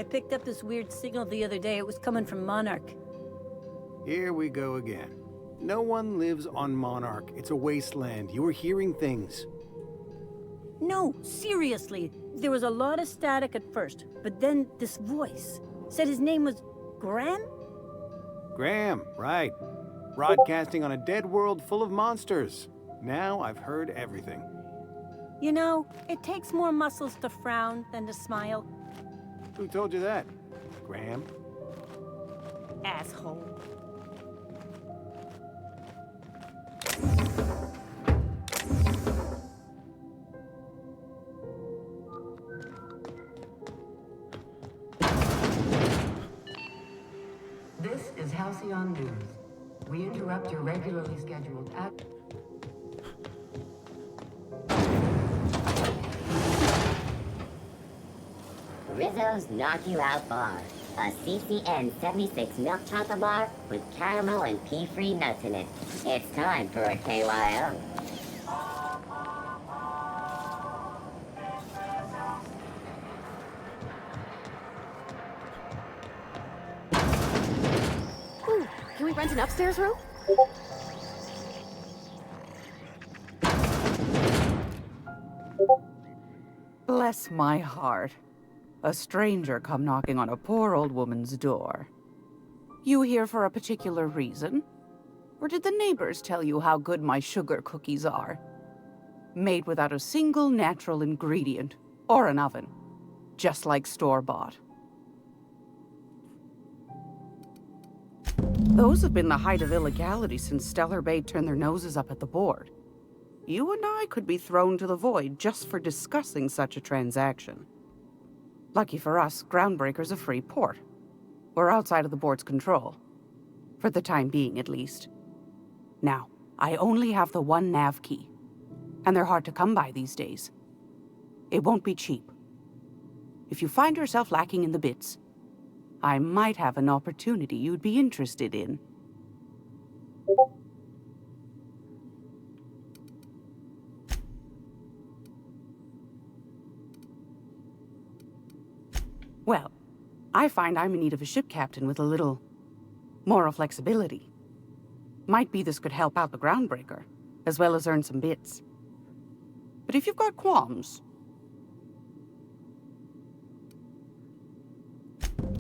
I picked up this weird signal the other day. It was coming from Monarch. Here we go again. No one lives on Monarch. It's a wasteland. You were hearing things. No, seriously. There was a lot of static at first, but then this voice said his name was Graham? Graham, right. Broadcasting on a dead world full of monsters. Now I've heard everything. You know, it takes more muscles to frown than to smile. Who told you that? Graham? Asshole. This is Halcyon News. We interrupt your regularly scheduled Rizzo's Knock You Out Bar, a CCN 76 milk chocolate bar with caramel and pea-free nuts in it. It's time for a KYO. Ooh, can we rent an upstairs room? Bless my heart. A stranger come knocking on a poor old woman's door. You here for a particular reason? Or did the neighbors tell you how good my sugar cookies are? Made without a single natural ingredient, or an oven. Just like store-bought. Those have been the height of illegality since Stellar Bay turned their noses up at the board. You and I could be thrown to the void just for discussing such a transaction. Lucky for us, Groundbreaker's a free port. We're outside of the board's control. For the time being, at least. Now, I only have the one nav key. And they're hard to come by these days. It won't be cheap. If you find yourself lacking in the bits, I might have an opportunity you'd be interested in. Well, I find I'm in need of a ship captain with a little moral flexibility. Might be this could help out the Groundbreaker, as well as earn some bits. But if you've got qualms...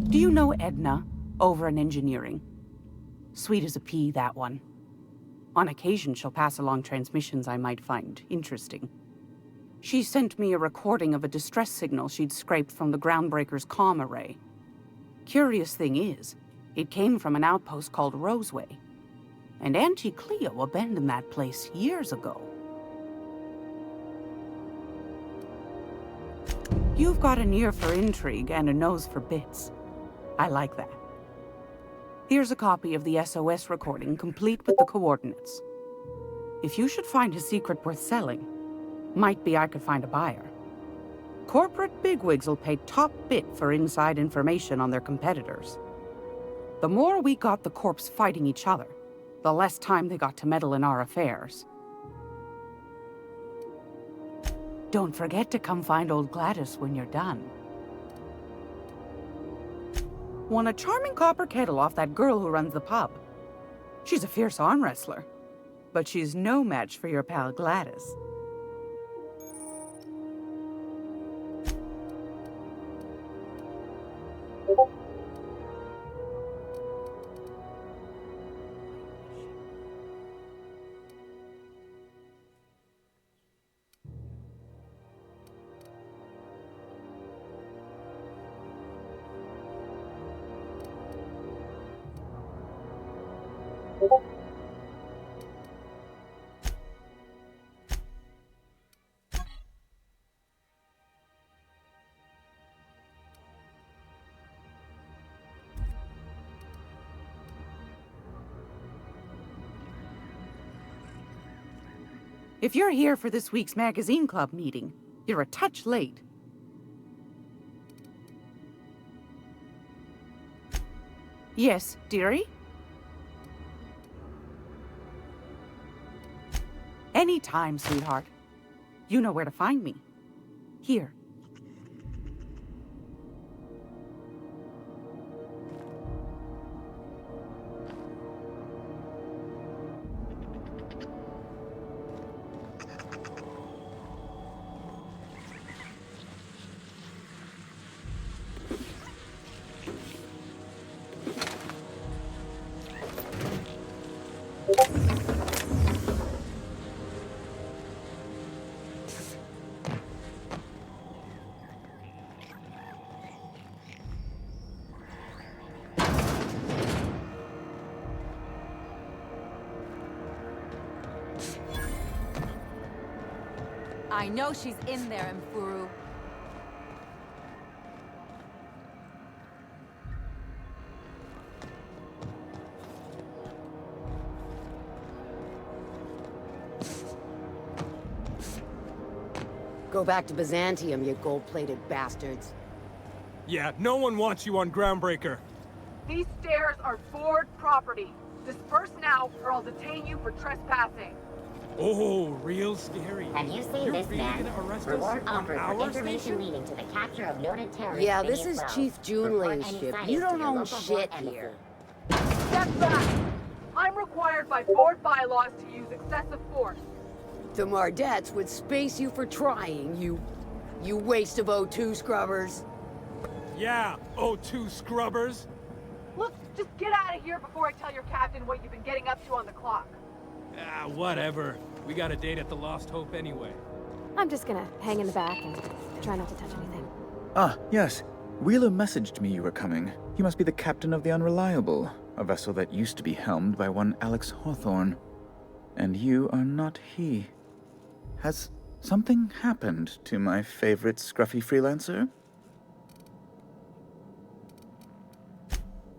Do you know Edna, over in engineering? Sweet as a pea, that one. On occasion, she'll pass along transmissions I might find interesting. She sent me a recording of a distress signal she'd scraped from the Groundbreaker's comm array. Curious thing is, it came from an outpost called Roseway. And Auntie Cleo abandoned that place years ago. You've got an ear for intrigue and a nose for bits. I like that. Here's a copy of the SOS recording, complete with the coordinates. If you should find a secret worth selling, might be I could find a buyer. Corporate bigwigs will pay top bit for inside information on their competitors. The more we got the corps fighting each other, the less time they got to meddle in our affairs. Don't forget to come find old Gladys when you're done. Won a charming copper kettle off that girl who runs the pub. She's a fierce arm wrestler, but she's no match for your pal Gladys. If you're here for this week's magazine club meeting, you're a touch late. Yes, dearie? Anytime, sweetheart. You know where to find me. Here. I know she's in there, Mfuru. Go back to Byzantium, you gold-plated bastards. Yeah, no one wants you on Groundbreaker. These stairs are board property. Disperse now, or I'll detain you for trespassing. Oh, real scary. Have you seen You're this really man? gonna arrest Reward us on offered our for information station? leading to the capture of noted terrorist Yeah, this Phineas is Wells. Chief Junley's Report any ship. sightings You to don't your own local shit board here. embassy. Step back! I'm required by board bylaws to use excessive force. The Mardettes would space you for trying, you waste of O2 scrubbers. Yeah, O2 scrubbers. Look, just get out of here before I tell your captain what you've been getting up to on the clock. Ah, whatever. We got a date at the Lost Hope anyway. I'm just gonna hang in the back and try not to touch anything. Ah, yes. Wheeler messaged me you were coming. He must be the captain of the Unreliable, a vessel that used to be helmed by one Alex Hawthorne. And you are not he. Has something happened to my favorite scruffy freelancer?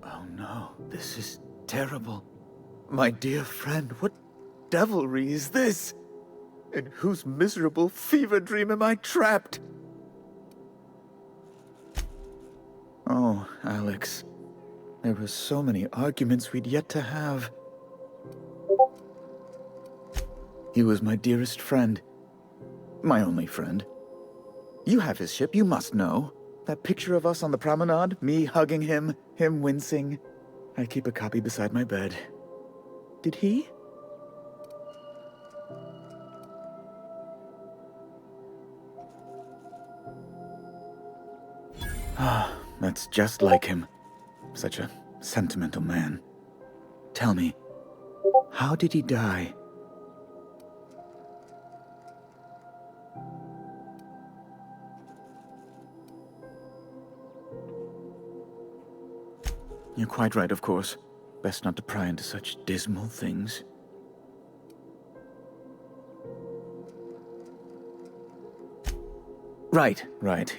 Oh no, this is terrible. My dear friend, what devilry is this? In whose miserable fever dream am I trapped? Oh, Alex. There were so many arguments we'd yet to have. He was my dearest friend. My only friend. You have his ship, you must know. That picture of us on the promenade, me hugging him, him wincing. I keep a copy beside my bed. Did he? Ah, that's just like him. Such a sentimental man. Tell me, how did he die? You're quite right, of course. Best not to pry into such dismal things. Right.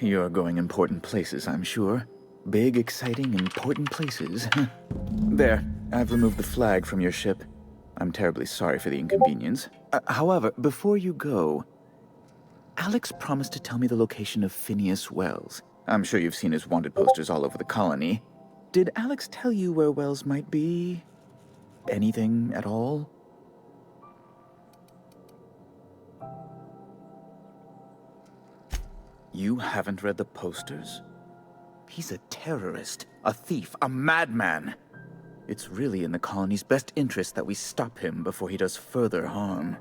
You're going important places, I'm sure. Big, exciting, important places. There, I've removed the flag from your ship. I'm terribly sorry for the inconvenience. However, before you go, Alex promised to tell me the location of Phineas Wells. I'm sure you've seen his wanted posters all over the colony. Did Alex tell you where Wells might be? Anything at all? You haven't read the posters? He's a terrorist, a thief, a madman. It's really in the colony's best interest that we stop him before he does further harm.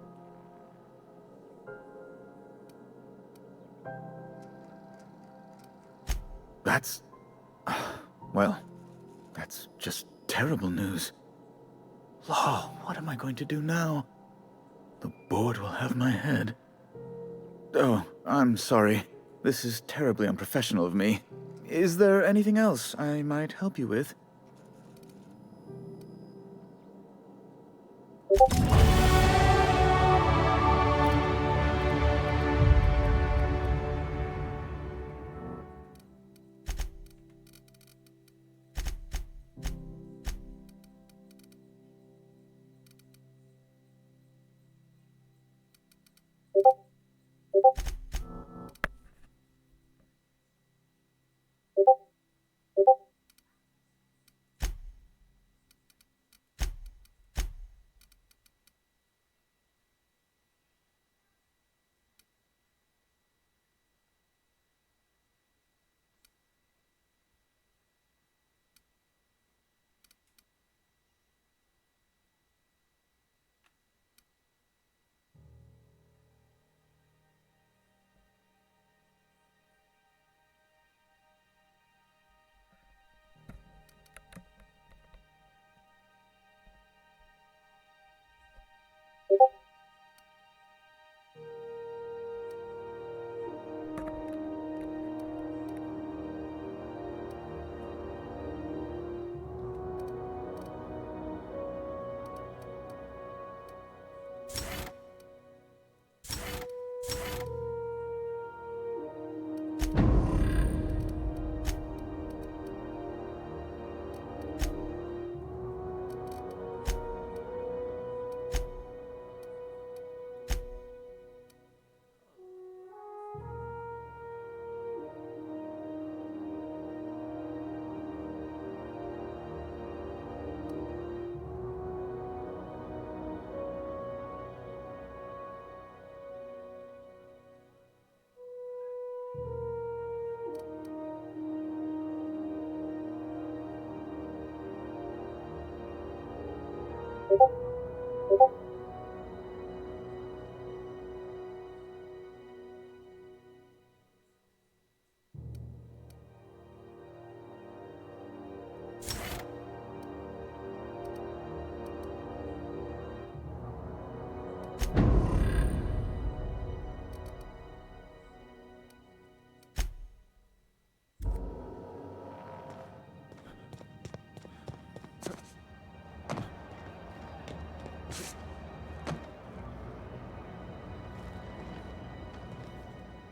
That's... well, that's just terrible news. Law, what am I going to do now? The board will have my head. Oh, I'm sorry. This is terribly unprofessional of me. Is there anything else I might help you with?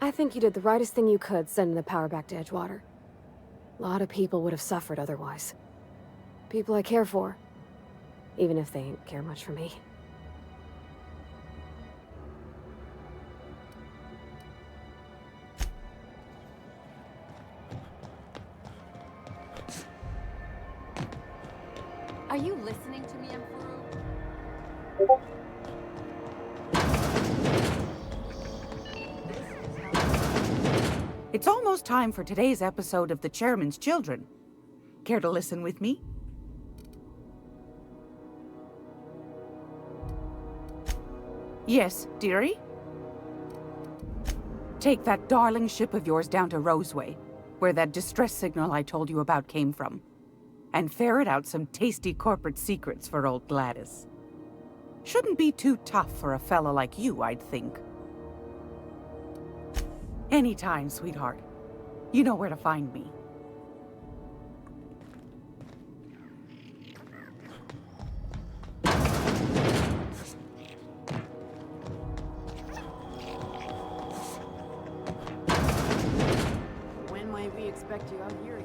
I think you did the rightest thing you could sending the power back to Edgewater. A lot of people would have suffered otherwise. People I care for. Even if they ain't care much for me. Are you listening to me, Emperor? It's almost time for today's episode of The Chairman's Children. Care to listen with me? Yes, dearie? Take that darling ship of yours down to Roseway, where that distress signal I told you about came from, and ferret out some tasty corporate secrets for old Gladys. Shouldn't be too tough for a fella like you, I'd think. Anytime, sweetheart. You know where to find me. When might we expect you out here?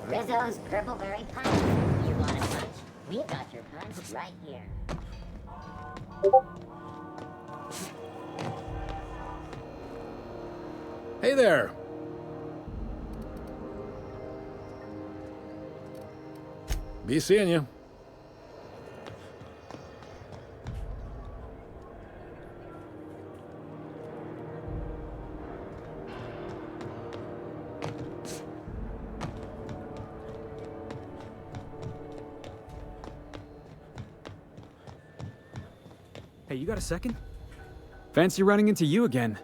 Rizzo's Purpleberry Punch. You want a punch? We've got your punch right here. Hey there! Be seeing you. Hey, you got a second? Fancy running into you again.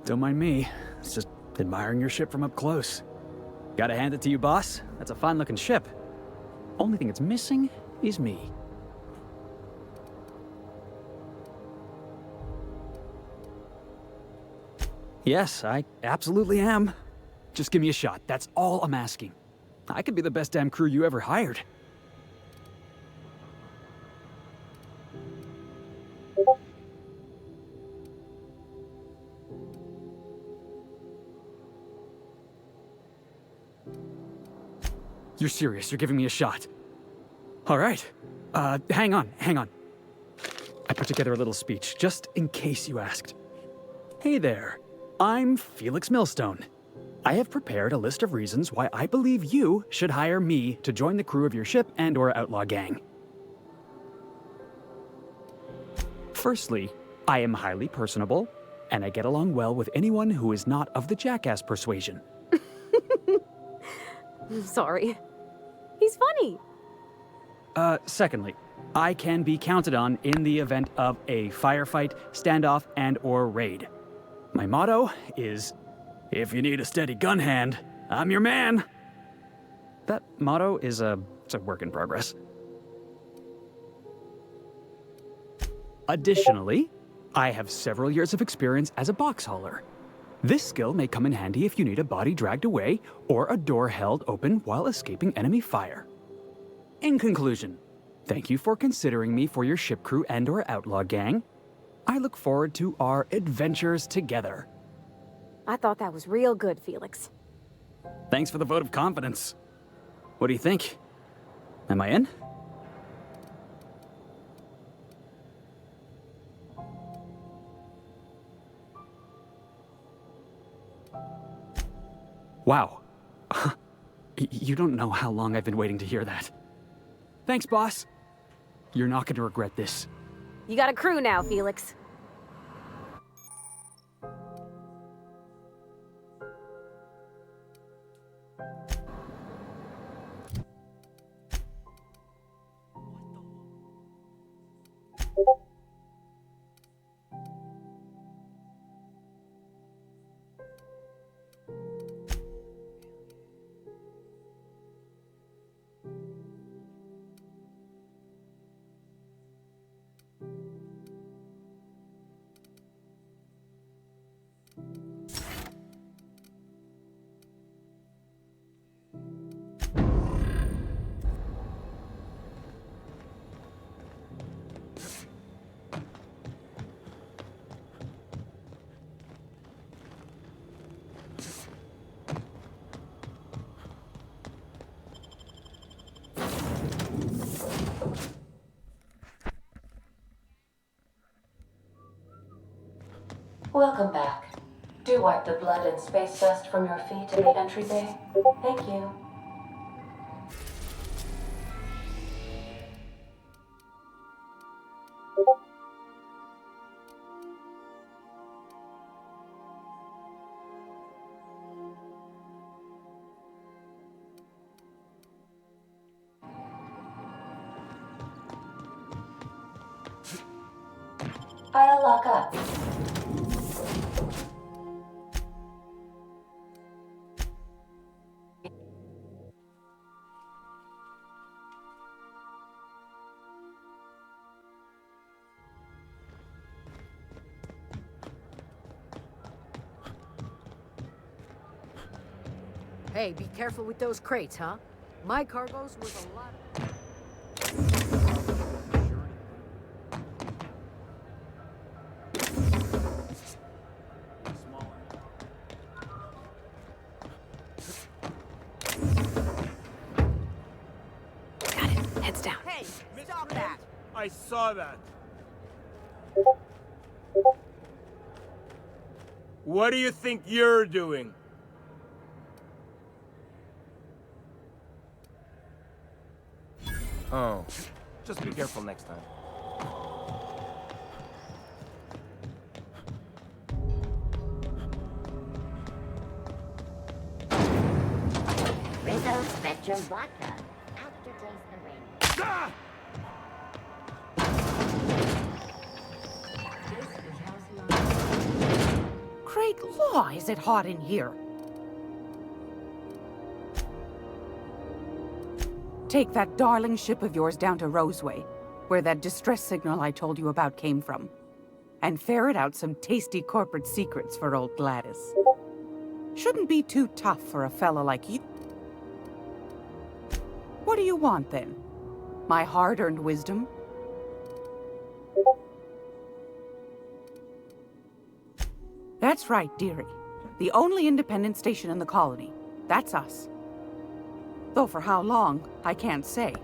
Don't mind me. It's just admiring your ship from up close. Gotta hand it to you, boss. That's a fine-looking ship. Only thing it's missing is me. Yes, I absolutely am. Just give me a shot. That's all I'm asking. I could be the best damn crew you ever hired. You're serious, you're giving me a shot. All right. Hang on. I put together a little speech, just in case you asked. Hey there, I'm Felix Millstone. I have prepared a list of reasons why I believe you should hire me to join the crew of your ship and/or outlaw gang. Firstly, I am highly personable, and I get along well with anyone who is not of the jackass persuasion. Sorry. He's funny. Secondly, I can be counted on in the event of a firefight, standoff, and/or raid. My motto is, if you need a steady gun hand, I'm your man. That motto is it's a work in progress. Additionally, I have several years of experience as a box hauler. This skill may come in handy if you need a body dragged away or a door held open while escaping enemy fire. In conclusion, thank you for considering me for your ship crew and/or outlaw gang. I look forward to our adventures together. I thought that was real good, Felix. Thanks for the vote of confidence. What do you think? Am I in? Wow. You don't know how long I've been waiting to hear that. Thanks, boss. You're not going to regret this. You got a crew now, Felix. Welcome back. Do wipe the blood and space dust from your feet in the entry bay. Thank you. I'll lock up. Hey, be careful with those crates, huh? My cargo's worth a lot. Got it. Heads down. Hey, stop that! I saw that. What do you think you're doing? Oh, just be careful next time. Rizzo Spectrum Vodka. Aftertaste the rain. Ah! Great law, is it hot in here? Take that darling ship of yours down to Roseway, where that distress signal I told you about came from, and ferret out some tasty corporate secrets for old Gladys. Shouldn't be too tough for a fella like you. What do you want, then? My hard-earned wisdom? That's right, dearie. The only independent station in the colony. That's us. Though for how long, I can't say.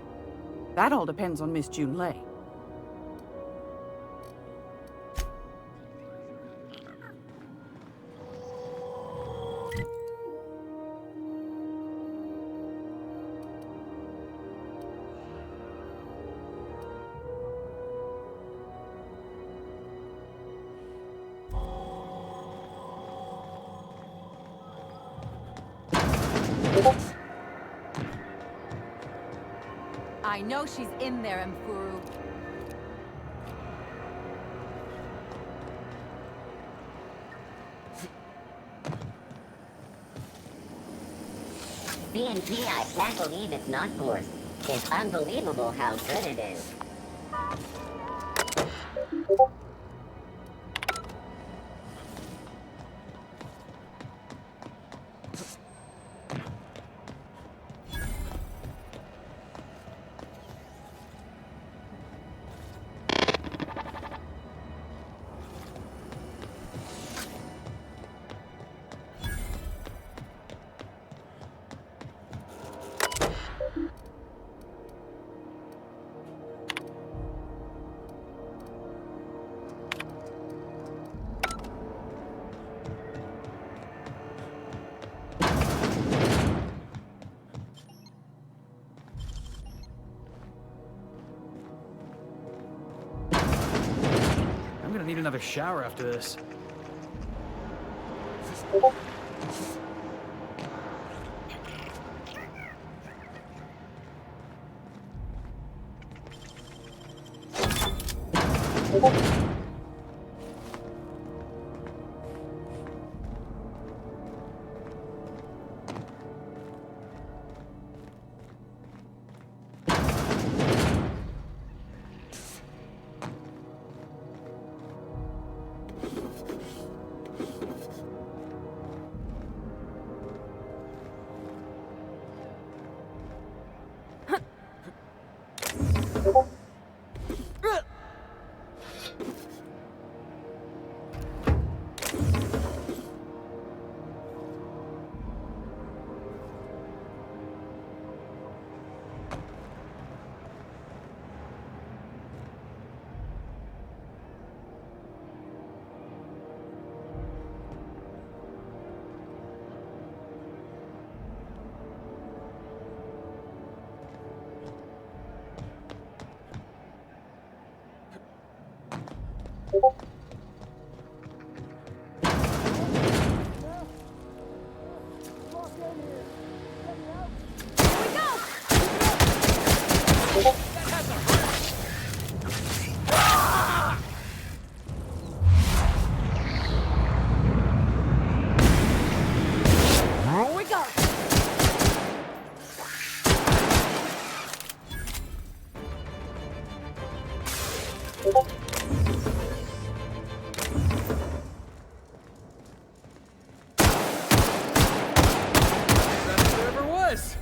That all depends on Miss June Lay. I know she's in there, Mfuru. BNP, I can't believe it's not forced. It's unbelievable how good it is. I'm gonna need another shower after this. Whatever it was.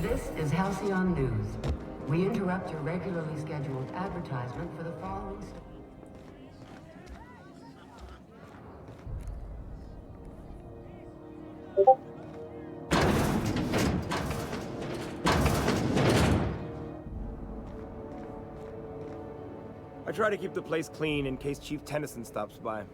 This is Halcyon News. We interrupt your regularly scheduled advertisement for the following story. I try to keep the place clean in case Chief Tennyson stops by.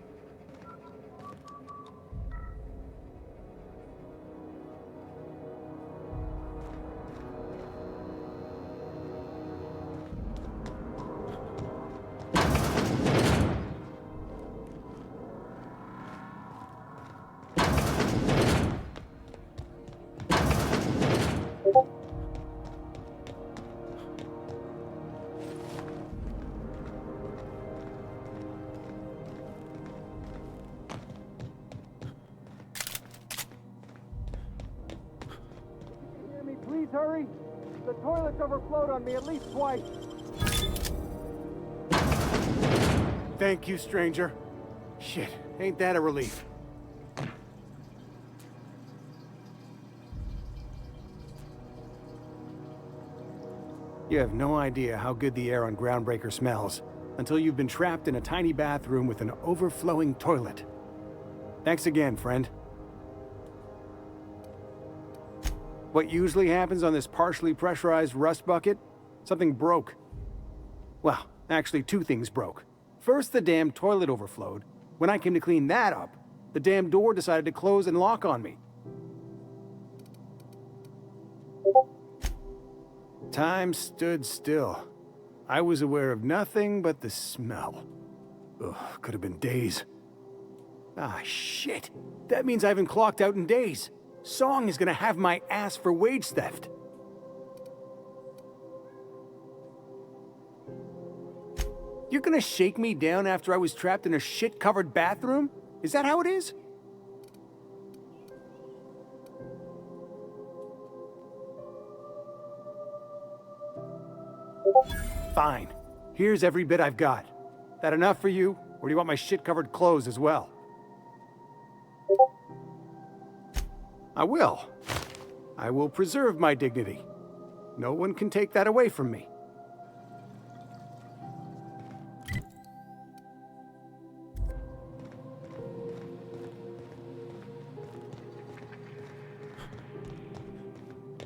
Please hurry. The toilet's overflowed on me at least twice. Thank you, stranger. Shit, ain't that a relief? You have no idea how good the air on Groundbreaker smells until you've been trapped in a tiny bathroom with an overflowing toilet. Thanks again, friend. What usually happens on this partially pressurized rust bucket? Something broke. Well, actually two things broke. First, the damn toilet overflowed. When I came to clean that up, the damn door decided to close and lock on me. Time stood still. I was aware of nothing but the smell. Ugh, could have been days. Ah, shit. That means I haven't clocked out in days. Song is gonna have my ass for wage theft. You're gonna shake me down after I was trapped in a shit-covered bathroom? Is that how it is? Fine. Here's every bit I've got. That enough for you, or do you want my shit-covered clothes as well? I will. I will preserve my dignity. No one can take that away from me.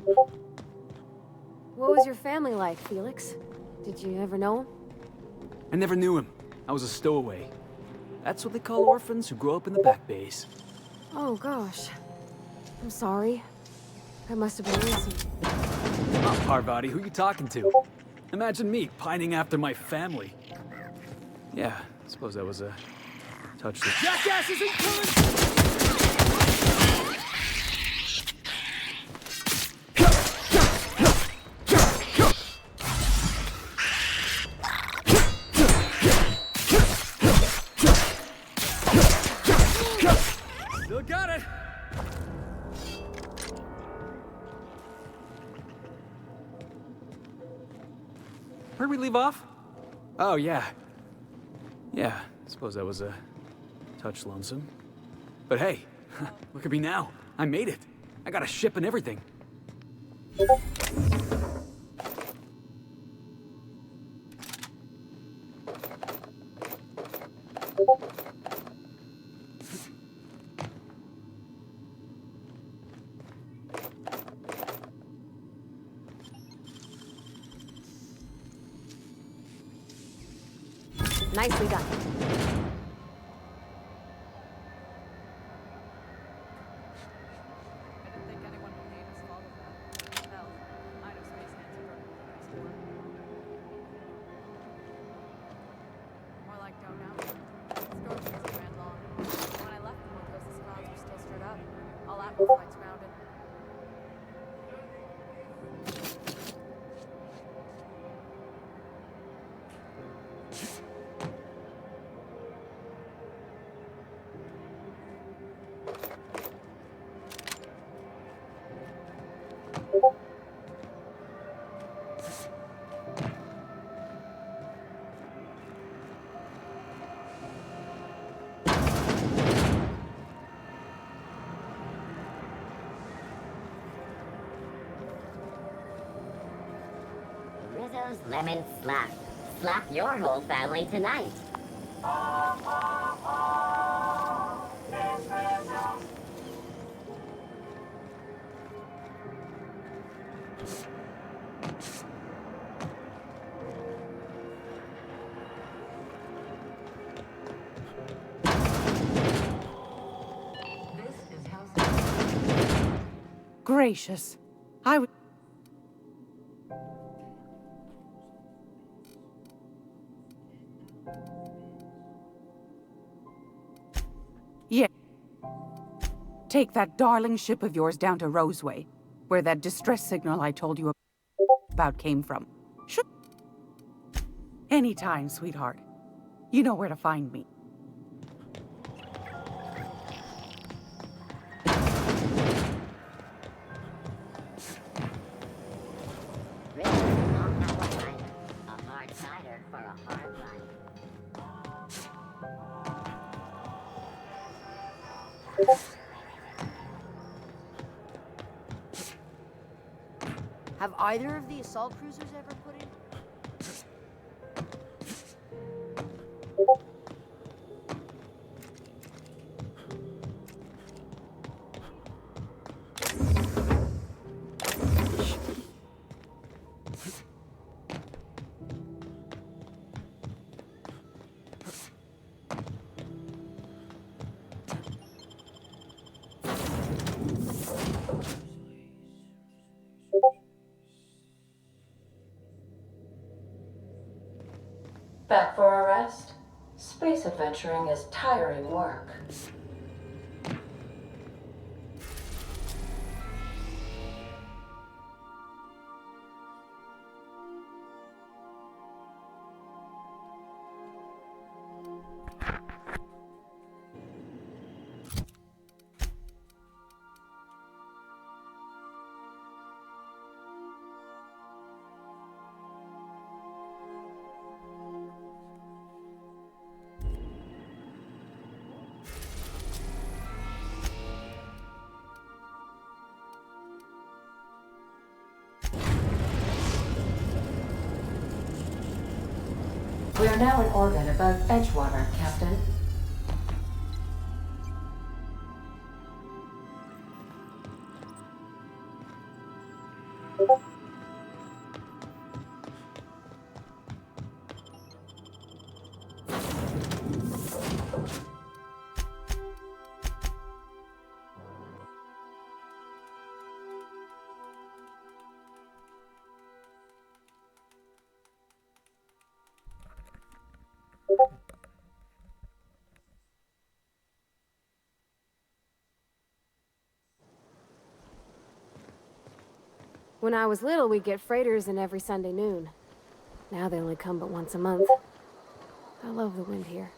What was your family like, Felix? Did you ever know him? I never knew him. I was a stowaway. That's what they call orphans who grow up in the back bays. Oh, gosh. I'm sorry. I must have been innocent. Oh, Parvati, who you talking to? Imagine me pining after my family. Yeah, I suppose that was a touch. Jackasses incoming! Still got it! Where'd we leave off? Oh, yeah. Yeah, I suppose that was a touch lonesome. But hey, look at me now. I made it. I got a ship and everything. Nicely done. Rizzo's Lemon Slap. Slap your whole family tonight. Gracious. I would... Yeah. Take that darling ship of yours down to Roseway, where that distress signal I told you about came from. Sure. Anytime, sweetheart. You know where to find me. Have either of the assault cruisers ever put in? Back for a rest? Space adventuring is tiring work. We are now in orbit above Edgewater, Captain. When I was little, we'd get freighters in every Sunday noon. Now they only come but once a month. I love the wind here.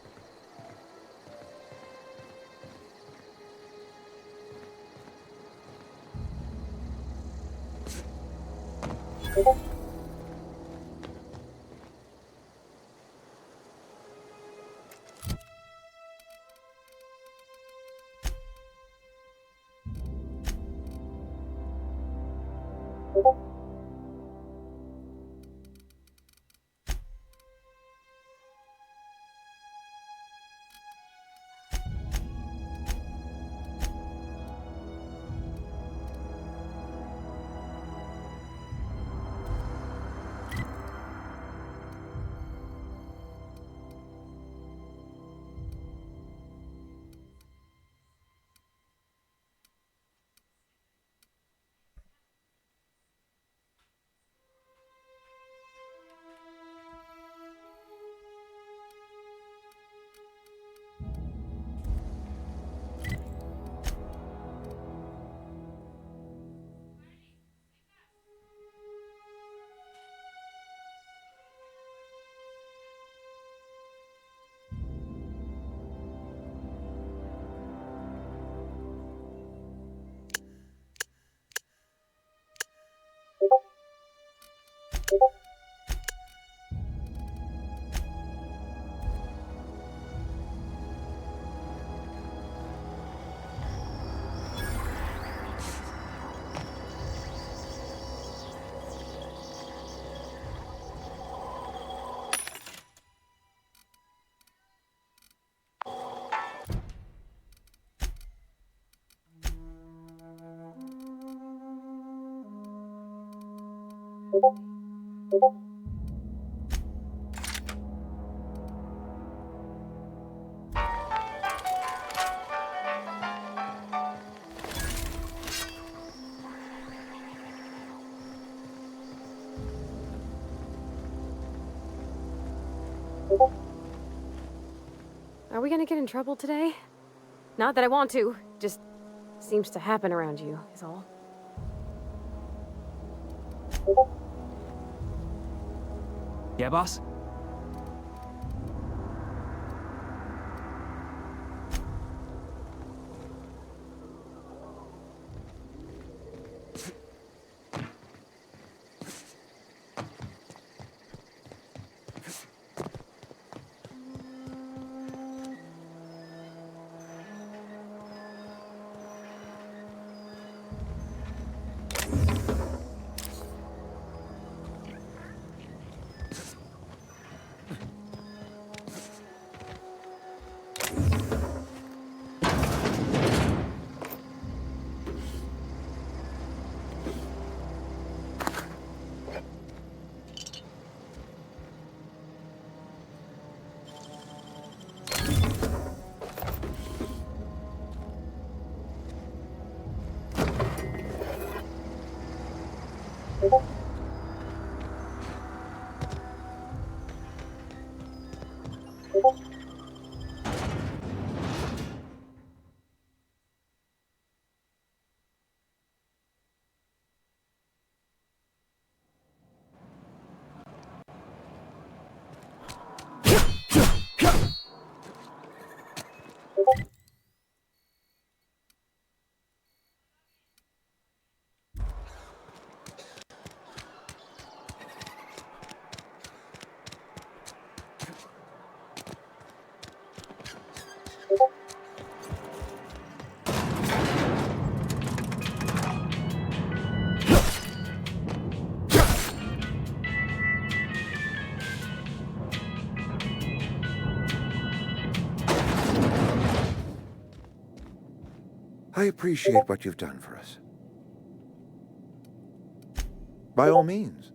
Are we gonna get in trouble today? Not that I want to, just seems to happen around you, is all. Yeah, boss? I appreciate what you've done for us. By all means.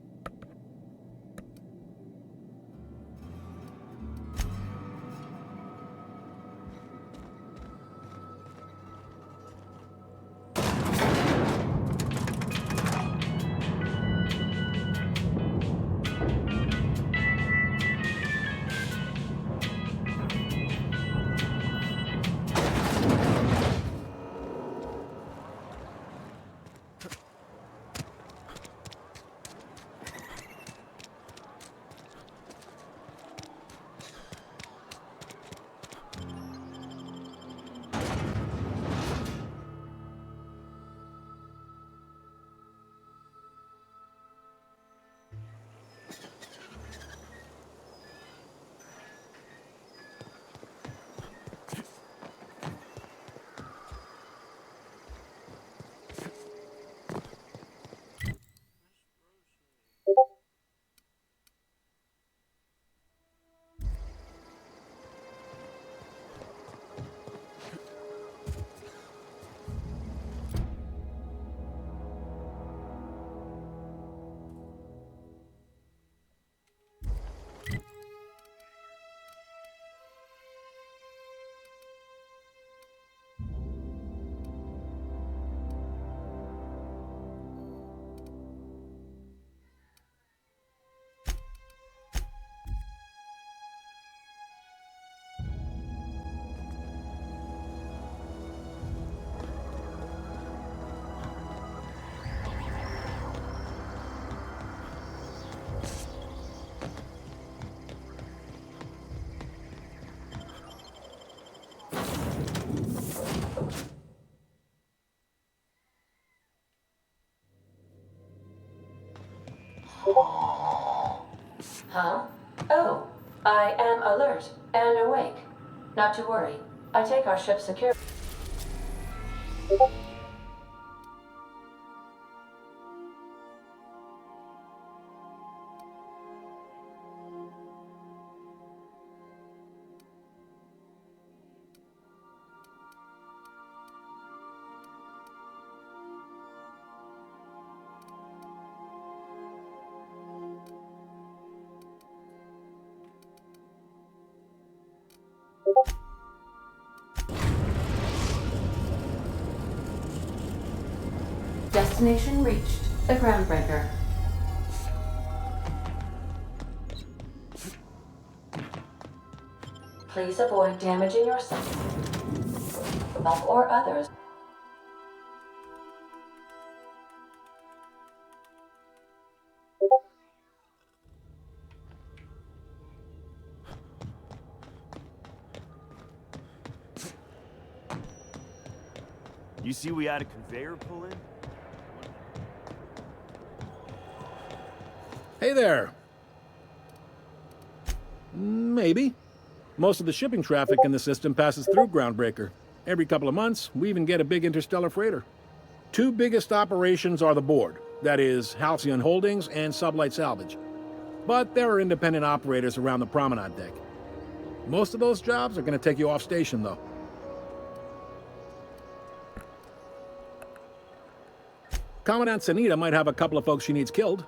Huh? Oh, I am alert and awake. Not to worry. I take our ship secure. Destination reached. The Groundbreaker. Please avoid damaging yourself or others. You see we had a conveyor pull in? Hey there. Maybe. Most of the shipping traffic in the system passes through Groundbreaker. Every couple of months, we even get a big interstellar freighter. Two biggest operations are the board, that is, Halcyon Holdings and Sublight Salvage. But there are independent operators around the promenade deck. Most of those jobs are going to take you off station, though. Commandant Sanita might have a couple of folks she needs killed.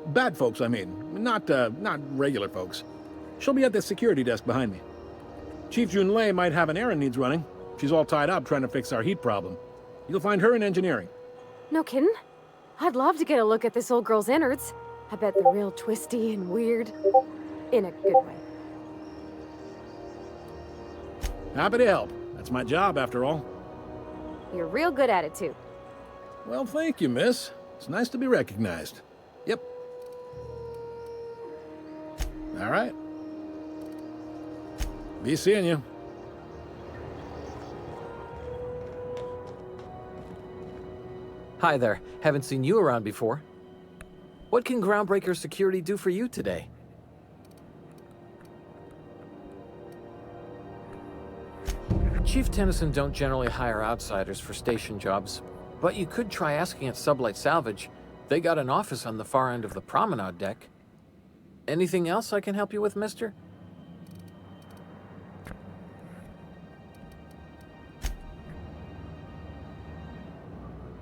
Bad folks, I mean. Not regular folks. She'll be at the security desk behind me. Chief Junlei might have an errand needs running. She's all tied up trying to fix our heat problem. You'll find her in engineering. No kidding? I'd love to get a look at this old girl's innards. I bet they're real twisty and weird. In a good way. Happy to help. That's my job, after all. You're real good at it, too. Well, thank you, miss. It's nice to be recognized. Yep. All right. Be seeing you. Hi there. Haven't seen you around before. What can Groundbreaker Security do for you today? Chief Tennyson don't generally hire outsiders for station jobs, but you could try asking at Sublight Salvage. They got an office on the far end of the promenade deck. Anything else I can help you with, mister?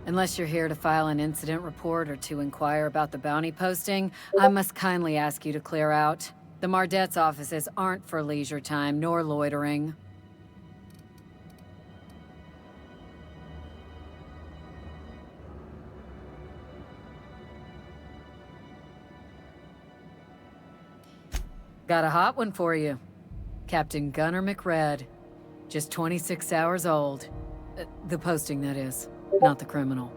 Unless you're here to file an incident report or to inquire about the bounty posting, I must kindly ask you to clear out. The Mardet's offices aren't for leisure time nor loitering. Got a hot one for you. Captain Gunnar McRed. Just 26 hours old. The posting, that is. Not the criminal.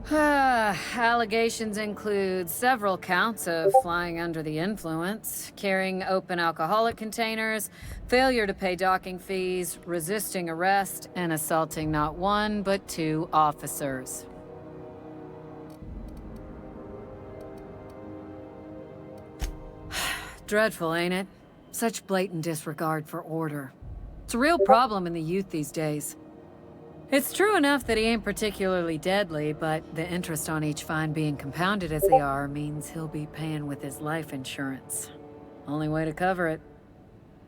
Allegations include several counts of flying under the influence, carrying open alcoholic containers, failure to pay docking fees, resisting arrest, and assaulting not one, but two officers. Dreadful, ain't it? Such blatant disregard for order. It's a real problem in the youth these days. It's true enough that he ain't particularly deadly, but the interest on each fine being compounded as they are means he'll be paying with his life insurance. Only way to cover it.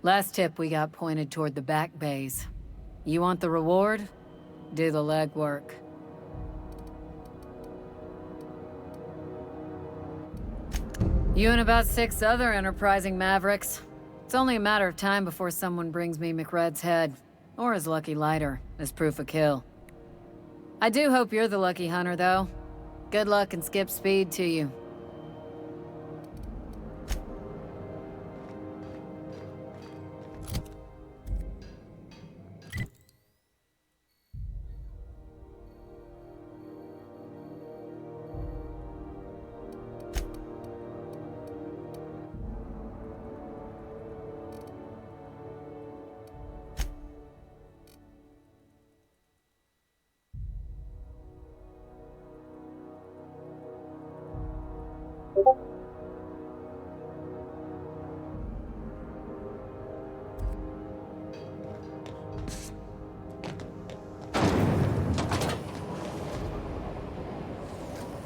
Last tip we got pointed toward the back bays. You want the reward? Do the legwork. You and about 6 other enterprising mavericks. It's only a matter of time before someone brings me McRed's head. Or his lucky lighter, as proof of kill. I do hope you're the lucky hunter, though. Good luck and skip speed to you.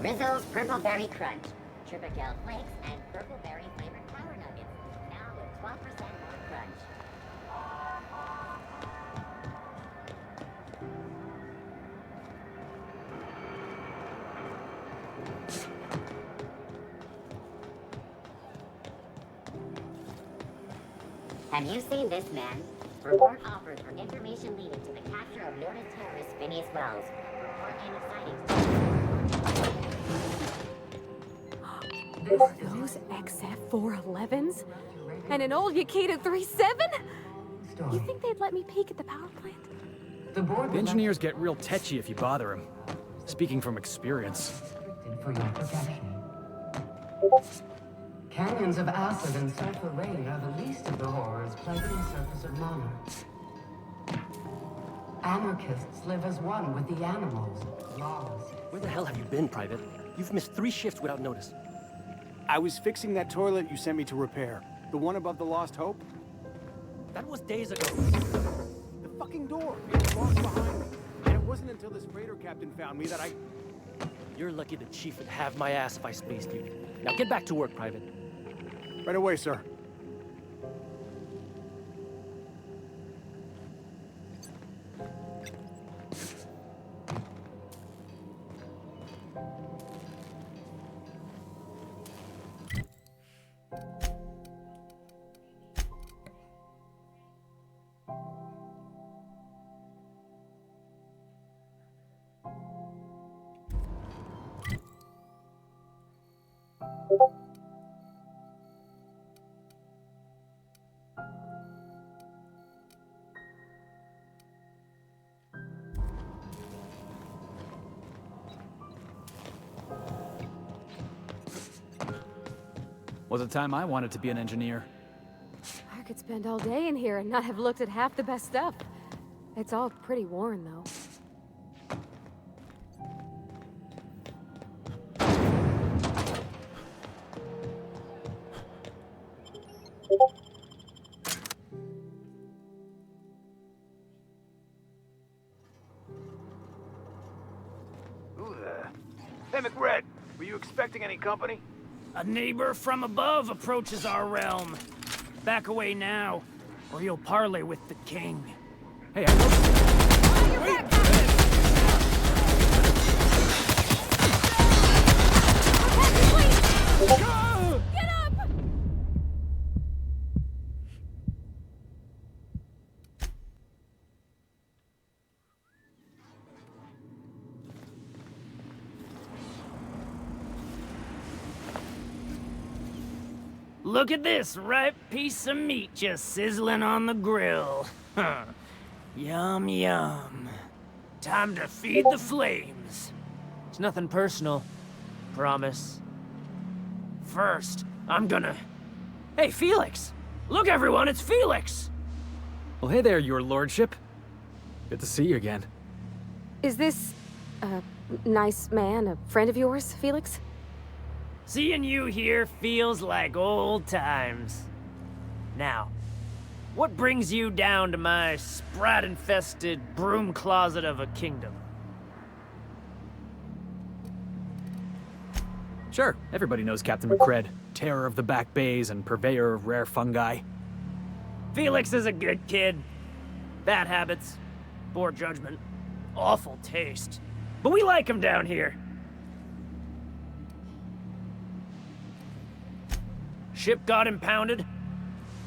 Rizzo's Purple Berry Crunch, Triple Gel Flakes, and Purple Berry flavored Power Nuggets. Now with 12% more crunch. Have you seen this man? Reward offered for information leading to the capture of noted terrorist Phineas Wells. Report any sightings. Those XF411s? And an old Yakita 37? You think they'd let me peek at the power plant? The engineers get real tetchy if you bother them. Speaking from experience. For your protection. Canyons of acid and sulfur rain are the least of the horrors plaguing the surface of Monarch. Anarchists live as one with the animals, lawless. Where the hell have you been, Private? You've missed 3 shifts without notice. I was fixing that toilet you sent me to repair. The one above the Lost Hope? That was days ago. The fucking door. It was locked behind me. And it wasn't until this freighter captain found me that I... You're lucky the Chief would have my ass if I spaced you. Now get back to work, Private. Right away, sir. Was a time I wanted to be an engineer. I could spend all day in here and not have looked at half the best stuff. It's all pretty worn, though. Who the... Hey, McRed, were you expecting any company? A neighbor from above approaches our realm. Back away now, or you'll parley with the king. Hey, I know... Get up! Look at this ripe piece of meat just sizzling on the grill. Huh. Yum, yum. Time to feed the flames. It's nothing personal. Promise. First, I'm gonna... Hey, Felix! Look, everyone, it's Felix! Well, hey there, your lordship. Good to see you again. Is this a nice man, a friend of yours, Felix? Seeing you here feels like old times. Now, what brings you down to my sprat-infested broom closet of a kingdom? Sure, everybody knows Captain McCred, terror of the back bays and purveyor of rare fungi. Felix is a good kid. Bad habits, poor judgment, awful taste. But we like him down here. Ship got impounded.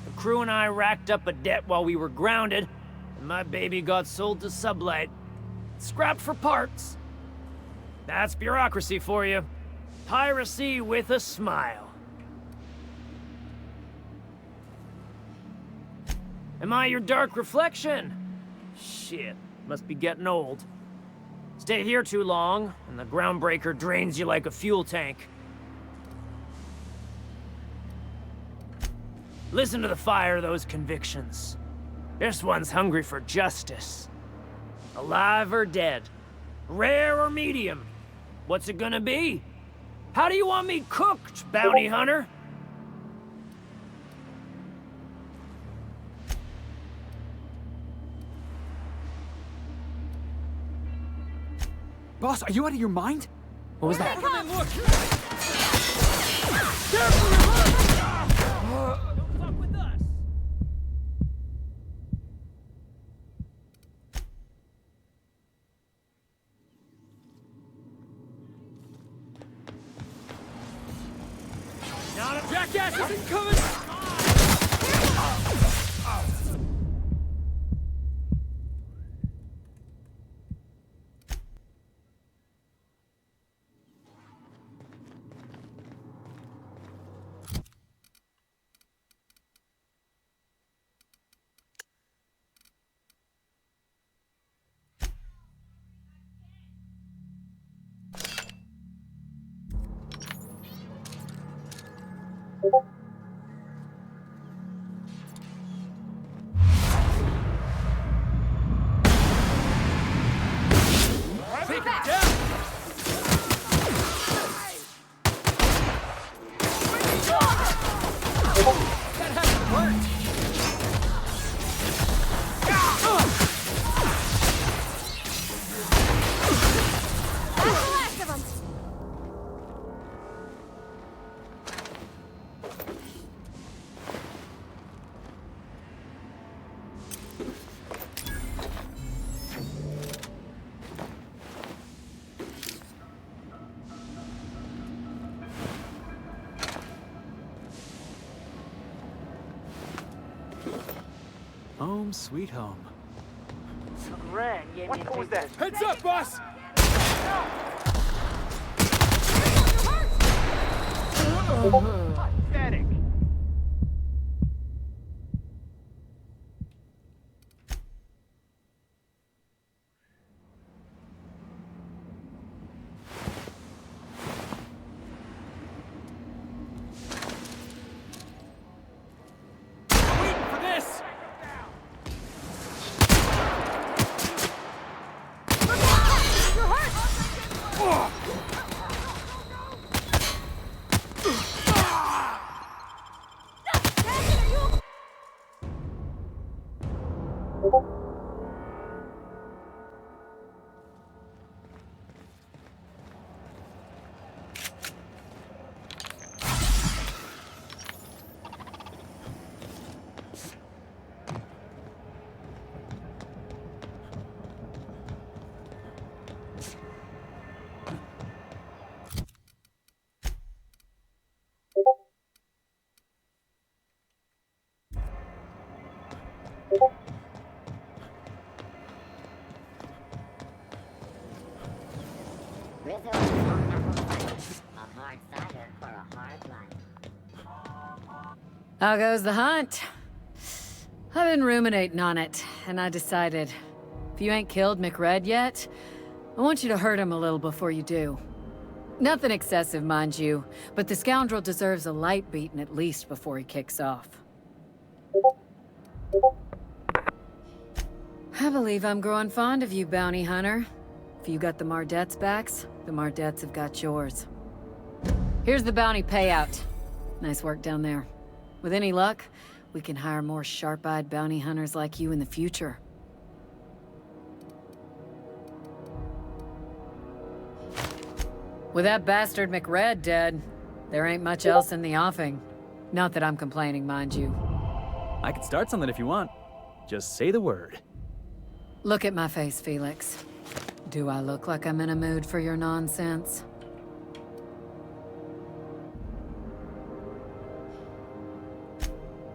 The crew and I racked up a debt while we were grounded, and my baby got sold to Sublight. Scrapped for parts. That's bureaucracy for you. Piracy with a smile. Am I your dark reflection? Shit, must be getting old. Stay here too long, and the groundbreaker drains you like a fuel tank. Listen to the fire of those convictions. This one's hungry for justice. Alive or dead? Rare or medium? What's it gonna be? How do you want me cooked, bounty hunter? Boss, are you out of your mind? What was that? Jackass isn't coming! Take it down! That hasn't worked! That's the last of them! Home sweet home. What was that? Heads up, boss! Pathetic. Waiting for this! Rizzo is on number 5. A hard cider for a hard life. How goes the hunt? I've been ruminating on it, and I decided, if you ain't killed McRed yet, I want you to hurt him a little before you do. Nothing excessive, mind you, but the scoundrel deserves a light beating at least before he kicks off. I believe I'm growing fond of you, bounty hunter. If you got the Mardets' backs, the Mardets have got yours. Here's the bounty payout. Nice work down there. With any luck, we can hire more sharp-eyed bounty hunters like you in the future. With that bastard McRed dead, there ain't much else in the offing. Not that I'm complaining, mind you. I could start something if you want. Just say the word. Look at my face, Felix. Do I look like I'm in a mood for your nonsense?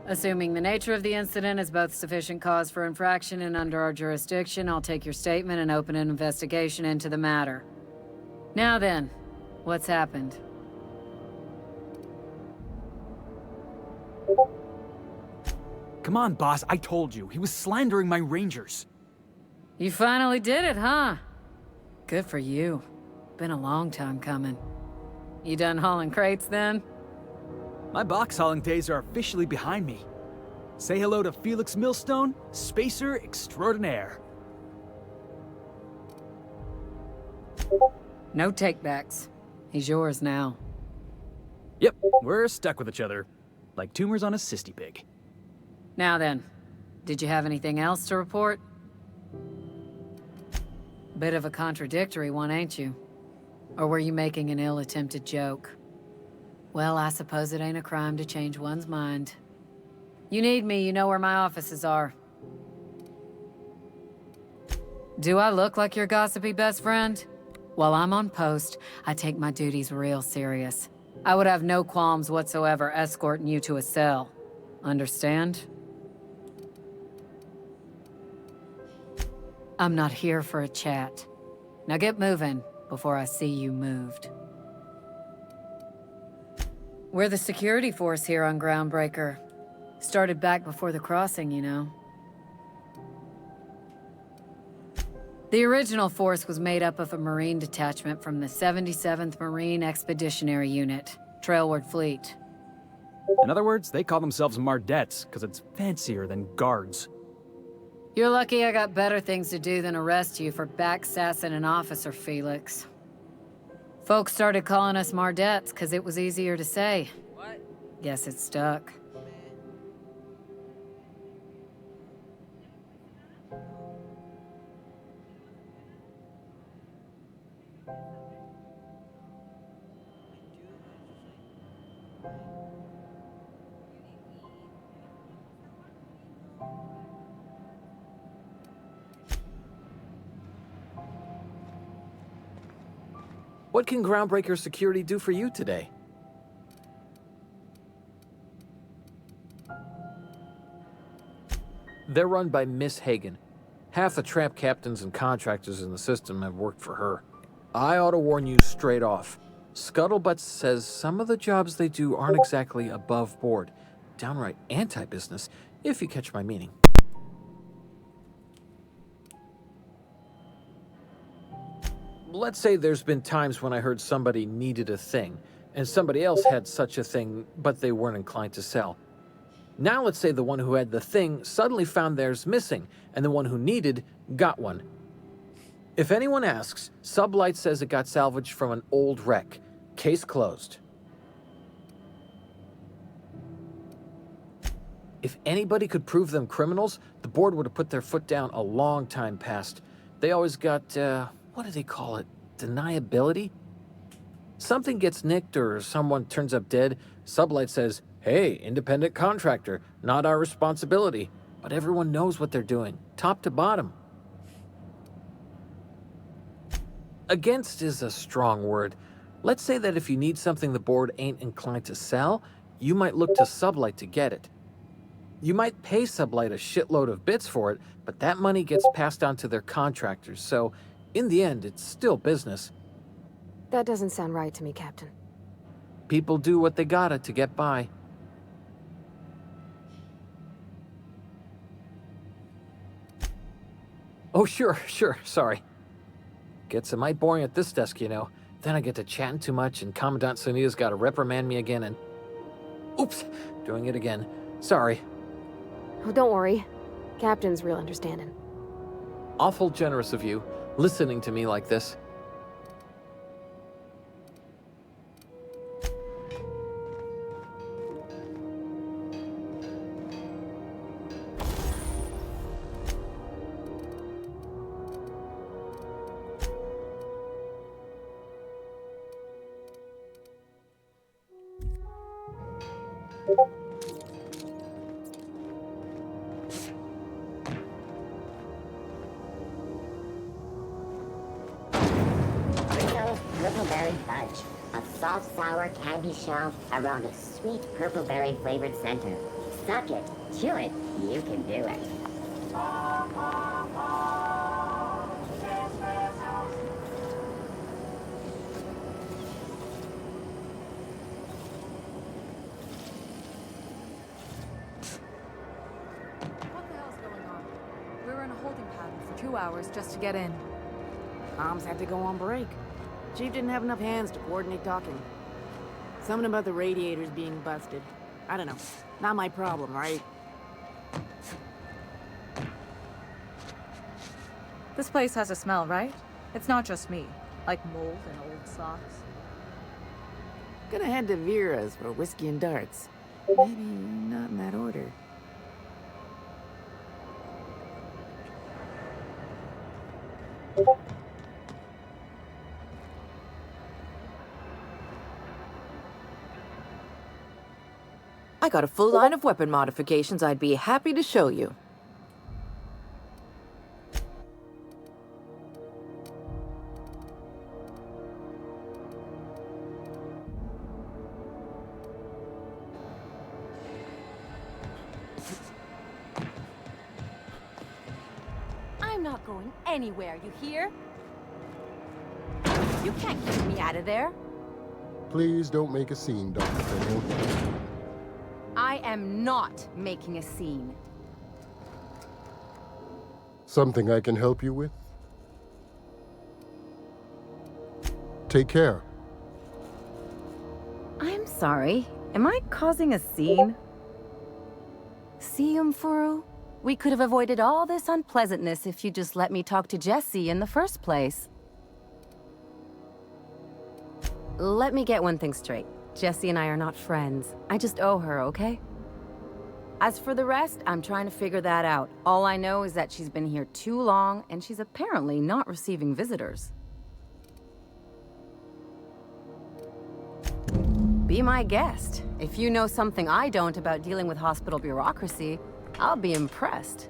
Assuming the nature of the incident is both sufficient cause for infraction and under our jurisdiction, I'll take your statement and open an investigation into the matter. Now then, what's happened? Come on, boss, I told you. He was slandering my rangers. You finally did it, huh? Good for you. Been a long time coming. You done hauling crates then? My box hauling days are officially behind me. Say hello to Felix Millstone, spacer extraordinaire. No takebacks. He's yours now. Yep, we're stuck with each other. Like tumors on a cysty pig. Now then, did you have anything else to report? Bit of a contradictory one, ain't you? Or were you making an ill-attempted joke? Well, I suppose it ain't a crime to change one's mind. You need me, you know where my offices are. Do I look like your gossipy best friend? While I'm on post, I take my duties real serious. I would have no qualms whatsoever escorting you to a cell. Understand? I'm not here for a chat. Now get moving before I see you moved. We're the security force here on Groundbreaker. Started back before the crossing, you know. The original force was made up of a Marine detachment from the 77th Marine Expeditionary Unit, Trailward Fleet. In other words, they call themselves Mardettes, because it's fancier than guards. You're lucky I got better things to do than arrest you for backsassing an officer, Felix. Folks started calling us Mardettes because it was easier to say. What? Guess it stuck. What can Groundbreaker Security do for you today? They're run by Miss Hagen. Half the tramp captains and contractors in the system have worked for her. I ought to warn you straight off. Scuttlebutt says some of the jobs they do aren't exactly above board. Downright anti-business, if you catch my meaning. Let's say there's been times when I heard somebody needed a thing, and somebody else had such a thing, but they weren't inclined to sell. Now let's say the one who had the thing suddenly found theirs missing, and the one who needed got one. If anyone asks, Sublight says it got salvaged from an old wreck. Case closed. If anybody could prove them criminals, the board would have put their foot down a long time past. They always got, what do they call it? Deniability? Something gets nicked or someone turns up dead, Sublight says, hey, independent contractor, not our responsibility. But everyone knows what they're doing, top to bottom. Against is a strong word. Let's say that if you need something the board ain't inclined to sell, you might look to Sublight to get it. You might pay Sublight a shitload of bits for it, but that money gets passed on to their contractors, so in the end, it's still business. That doesn't sound right to me, Captain. People do what they gotta to get by. Oh, sure, sorry. Gets a mite boring at this desk, you know. Then I get to chatting too much and Commandant Sonia's gotta reprimand me again and... Oops, doing it again. Sorry. Oh, don't worry. Captain's real understanding. Awful generous of you, listening to me like this. Purpleberry fudge, a soft, sour candy shell around a sweet purpleberry flavored center. Suck it, chew it, you can do it. What the hell's going on? We were in a holding pattern for 2 hours just to get in. Comms had to go on break. Chief didn't have enough hands to coordinate talking. Something about the radiators being busted. I don't know. Not my problem, right? This place has a smell, right? It's not just me. Like mold and old socks. Gonna head to Vera's for whiskey and darts. Maybe not in that order. I got a full line of weapon modifications I'd be happy to show you. I'm not going anywhere, you hear? You can't keep me out of there. Please don't make a scene, Dr. Finley. I am not making a scene. Something I can help you with? Take care. I'm sorry. Am I causing a scene? See, Umfuru? We could have avoided all this unpleasantness if you just let me talk to Jessie in the first place. Let me get one thing straight. Jessie and I are not friends. I just owe her, okay? As for the rest, I'm trying to figure that out. All I know is that she's been here too long, and she's apparently not receiving visitors. Be my guest. If you know something I don't about dealing with hospital bureaucracy, I'll be impressed.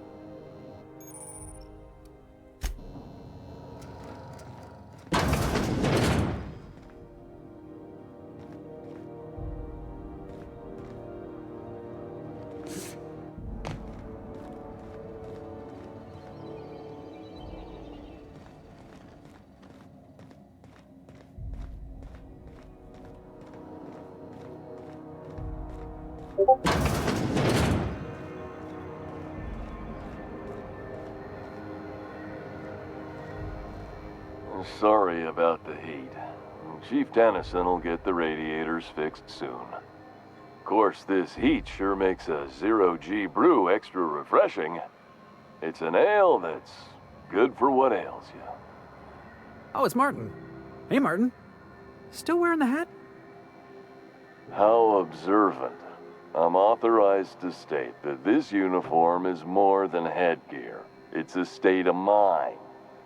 Sorry about the heat. Chief Tennyson will get the radiators fixed soon. Of course, this heat sure makes a zero-G brew extra refreshing. It's an ale that's good for what ails you. Oh, it's Martin. Hey, Martin. Still wearing the hat? How observant. I'm authorized to state that this uniform is more than headgear. It's a state of mind,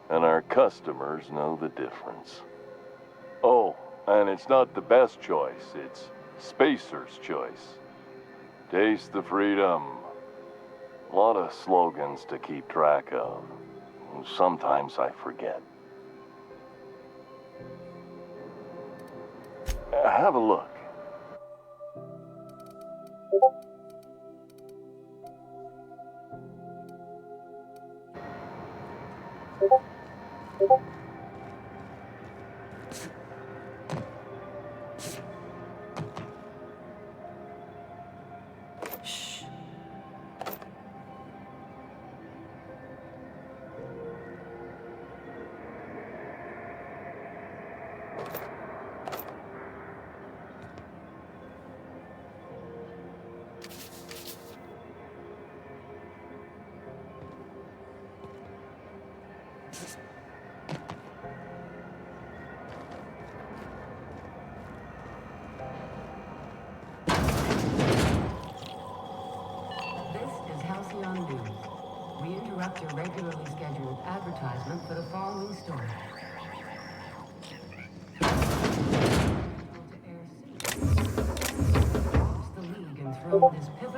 and our customers know the difference. Oh, and it's not the best choice, it's Spacer's choice. Taste the freedom. A lot of slogans to keep track of. Sometimes I forget. Have a look. Your regularly scheduled advertisement for the following story. The League enthroned this pivotal